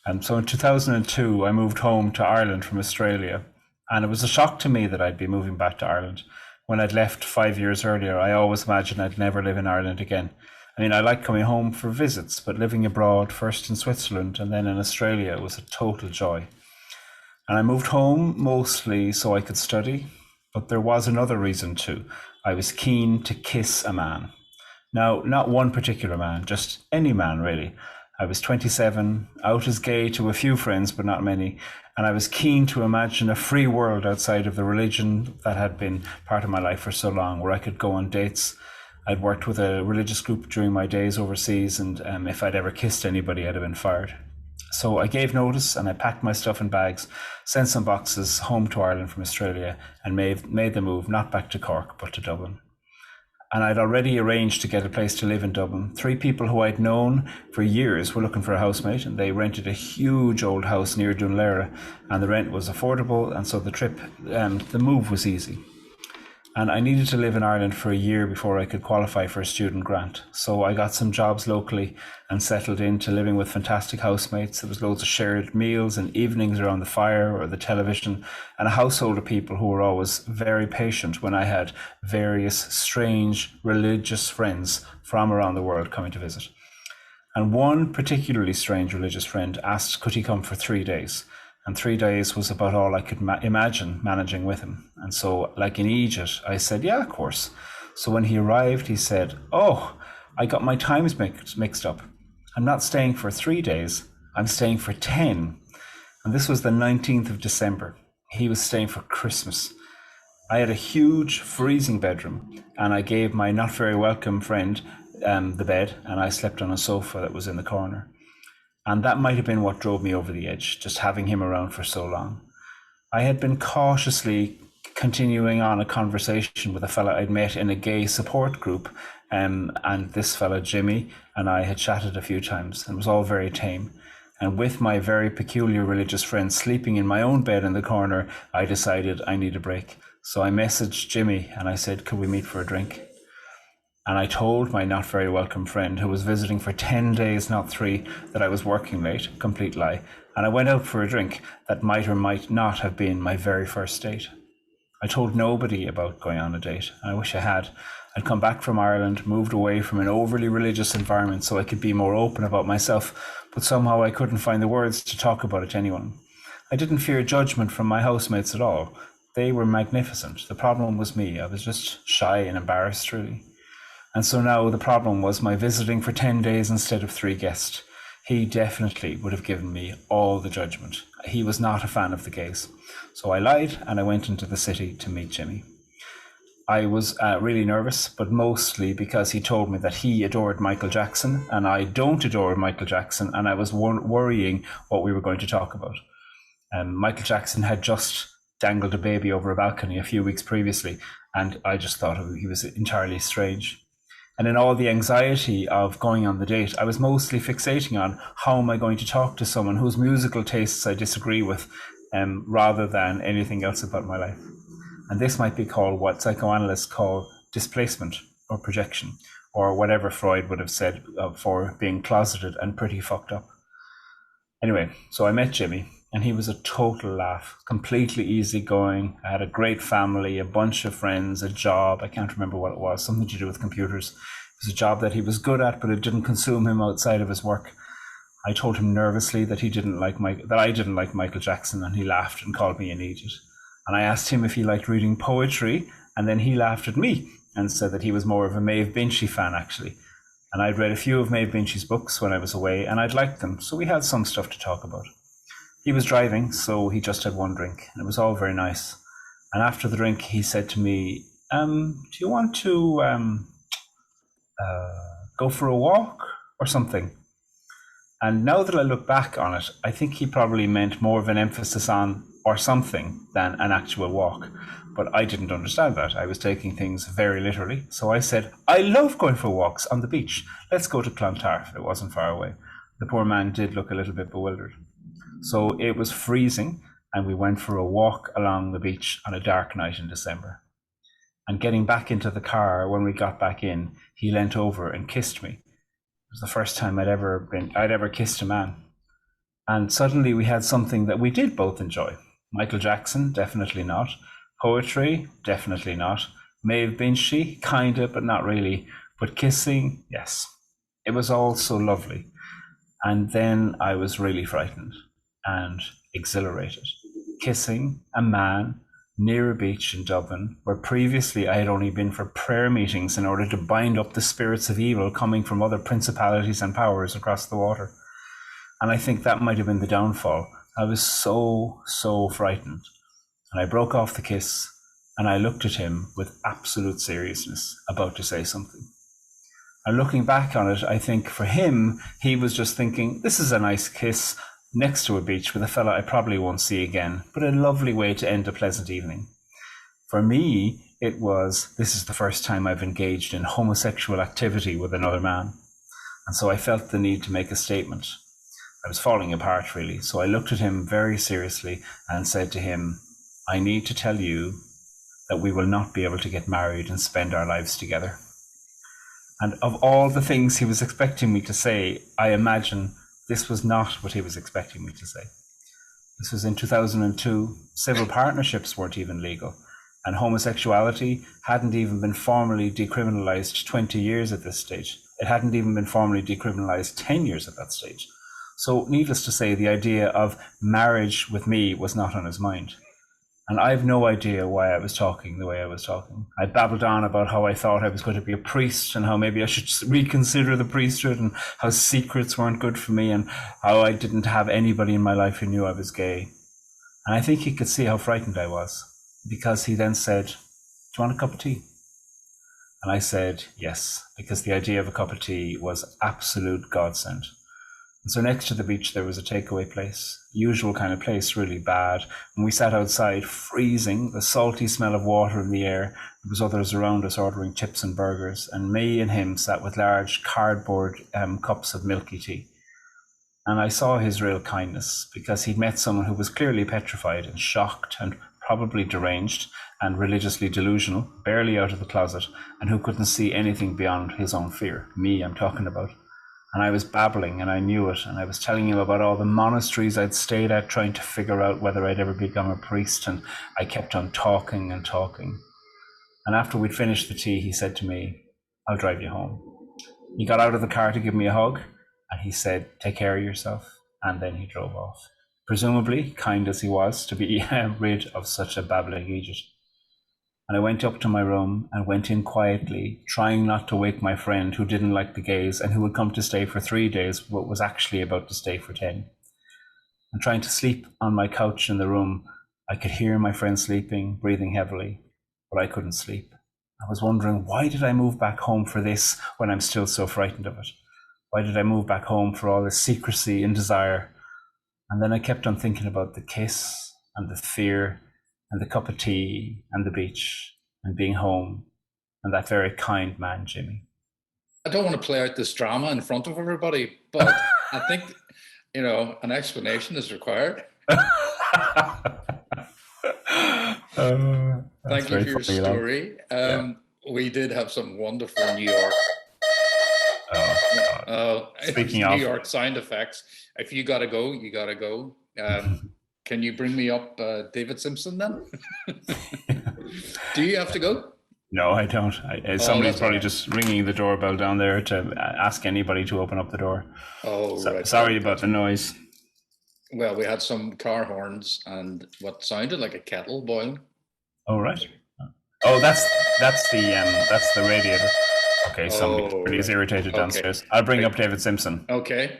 And so in 2002, I moved home to Ireland from Australia. And it was a shock to me that I'd be moving back to Ireland. When I'd left 5 years earlier, I always imagined I'd never live in Ireland again. I mean, I like coming home for visits, but living abroad, first in Switzerland and then in Australia, was a total joy. And I moved home mostly so I could study, but there was another reason too. I was keen to kiss a man. Now, not one particular man, just any man really. I was 27, out as gay to a few friends, but not many, and I was keen to imagine a free world outside of the religion that had been part of my life for so long, where I could go on dates. I'd worked with a religious group during my days overseas, and if I'd ever kissed anybody, I'd have been fired. So I gave notice and I packed my stuff in bags, sent some boxes home to Ireland from Australia, and made the move not back to Cork, but to Dublin. And I'd already arranged to get a place to live in Dublin. Three people who I'd known for years were looking for a housemate, and they rented a huge old house near Dunlera, and the rent was affordable, and so the move was easy. And I needed to live in Ireland for a year before I could qualify for a student grant. So I got some jobs locally and settled into living with fantastic housemates. There was loads of shared meals and evenings around the fire or the television, and a household of people who were always very patient when I had various strange religious friends from around the world coming to visit. And one particularly strange religious friend asked, could he come for 3 days? And 3 days was about all I could imagine managing with him. And so, like in Egypt, I said, yeah, of course. So when he arrived, he said, oh, I got my times mixed up. I'm not staying for 3 days, I'm staying for 10. And this was the 19th of December. He was staying for Christmas. I had a huge freezing bedroom, and I gave my not very welcome friend the bed, and I slept on a sofa that was in the corner. And that might have been what drove me over the edge, just having him around for so long. I had been cautiously continuing on a conversation with a fella I'd met in a gay support group, and this fella, Jimmy, and I had chatted a few times, and it was all very tame. And with my very peculiar religious friend sleeping in my own bed in the corner, I decided I need a break. So I messaged Jimmy and I said, could we meet for a drink? And I told my not very welcome friend, who was visiting for 10 days, not 3, that I was working late, complete lie. And I went out for a drink that might or might not have been my very first date. I told nobody about going on a date, and I wish I had. I'd come back from Ireland, moved away from an overly religious environment so I could be more open about myself, but somehow I couldn't find the words to talk about it to anyone. I didn't fear judgment from my housemates at all. They were magnificent. The problem was me. I was just shy and embarrassed, really. And so now the problem was my visiting for 10 days instead of 3 guests. He definitely would have given me all the judgment. He was not a fan of the gays. So I lied and I went into the city to meet Jimmy. I was really nervous, but mostly because he told me that he adored Michael Jackson and I don't adore Michael Jackson, and I was worrying what we were going to talk about. Michael Jackson had just dangled a baby over a balcony a few weeks previously, and I just thought he was entirely strange. And in all the anxiety of going on the date, I was mostly fixating on how am I going to talk to someone whose musical tastes I disagree with, rather than anything else about my life. And this might be called what psychoanalysts call displacement or projection, or whatever Freud would have said for being closeted and pretty fucked up. Anyway, so I met Jimmy, and he was a total laugh, completely easygoing. I had a great family, a bunch of friends, a job. I can't remember what it was, something to do with computers. It was a job that he was good at, but it didn't consume him outside of his work. I told him nervously that I didn't like Michael Jackson, and he laughed and called me an idiot. And I asked him if he liked reading poetry, and then he laughed at me and said that he was more of a Maeve Binchy fan, actually. And I'd read a few of Maeve Binchy's books when I was away, and I'd liked them, so we had some stuff to talk about. He was driving, so he just had one drink, and it was all very nice. And after the drink, he said to me, do you want to go for a walk or something? And now that I look back on it, I think he probably meant more of an emphasis on or something than an actual walk. But I didn't understand that. I was taking things very literally. So I said, I love going for walks on the beach. Let's go to Clontarf. It wasn't far away. The poor man did look a little bit bewildered. So it was freezing, and we went for a walk along the beach on a dark night in December. And getting back into the car, when we got back in, he leant over and kissed me. It was the first time I'd ever kissed a man. And suddenly we had something that we did both enjoy. Michael Jackson, definitely not. Poetry, definitely not. Maeve Binchy, kinda, but not really. But kissing, yes. It was all so lovely. And then I was really frightened and exhilarated. Kissing a man near a beach in Dublin, where previously I had only been for prayer meetings in order to bind up the spirits of evil coming from other principalities and powers across the water. And I think that might have been the downfall. I was so frightened. And I broke off the kiss and I looked at him with absolute seriousness, about to say something. And looking back on it, I think for him, he was just thinking, this is a nice kiss next to a beach with a fella I probably won't see again, but a lovely way to end a pleasant evening. For me, it was, this is the first time I've engaged in homosexual activity with another man. And so I felt the need to make a statement. I was falling apart, really. So I looked at him very seriously and said to him, I need to tell you that we will not be able to get married and spend our lives together. And of all the things he was expecting me to say, I imagine this was not what he was expecting me to say. This was in 2002. Civil partnerships weren't even legal. And homosexuality hadn't even been formally decriminalized 20 years at this stage. It hadn't even been formally decriminalized 10 years at that stage. So needless to say, the idea of marriage with me was not on his mind. And I have no idea why I was talking the way I was talking. I babbled on about how I thought I was going to be a priest and how maybe I should reconsider the priesthood and how secrets weren't good for me and how I didn't have anybody in my life who knew I was gay. And I think he could see how frightened I was, because he then said, do you want a cup of tea? And I said, yes, because the idea of a cup of tea was absolute godsend. And so next to the beach, there was a takeaway place, usual kind of place, really bad. And we sat outside, freezing, the salty smell of water in the air. There was others around us ordering chips and burgers. And me and him sat with large cardboard cups of milky tea. And I saw his real kindness, because he'd met someone who was clearly petrified and shocked and probably deranged and religiously delusional, barely out of the closet, and who couldn't see anything beyond his own fear. Me, I'm talking about. And I was babbling, and I knew it, and I was telling him about all the monasteries I'd stayed at, trying to figure out whether I'd ever become a priest, and I kept on talking and talking. And after we'd finished the tea, he said to me, I'll drive you home. He got out of the car to give me a hug, and he said, take care of yourself, and then he drove off. Presumably, kind as he was, to be rid of such a babbling idiot. And I went up to my room and went in quietly, trying not to wake my friend who didn't like the gays and who had come to stay for 3 days, but was actually about to stay for 10. And trying to sleep on my couch in the room, I could hear my friend sleeping, breathing heavily, but I couldn't sleep. I was wondering, why did I move back home for this when I'm still so frightened of it? Why did I move back home for all this secrecy and desire? And then I kept on thinking about the kiss and the fear and the cup of tea and the beach and being home and that very kind man, Jimmy. I don't want to play out this drama in front of everybody, but I think, an explanation is required. Thank you for your story. We did have some wonderful New York. Speaking of New York sound effects, if you gotta go, you gotta go. Can you bring me up David Simpson then? Do you have to go? No, I don't. Somebody's probably just ringing the doorbell down there to ask anybody to open up the door. Right. Sorry about the noise. Well, we had some car horns and what sounded like a kettle boiling. Oh, right. Oh, that's the radiator. Okay, somebody is irritated downstairs. I'll bring up David Simpson. Okay.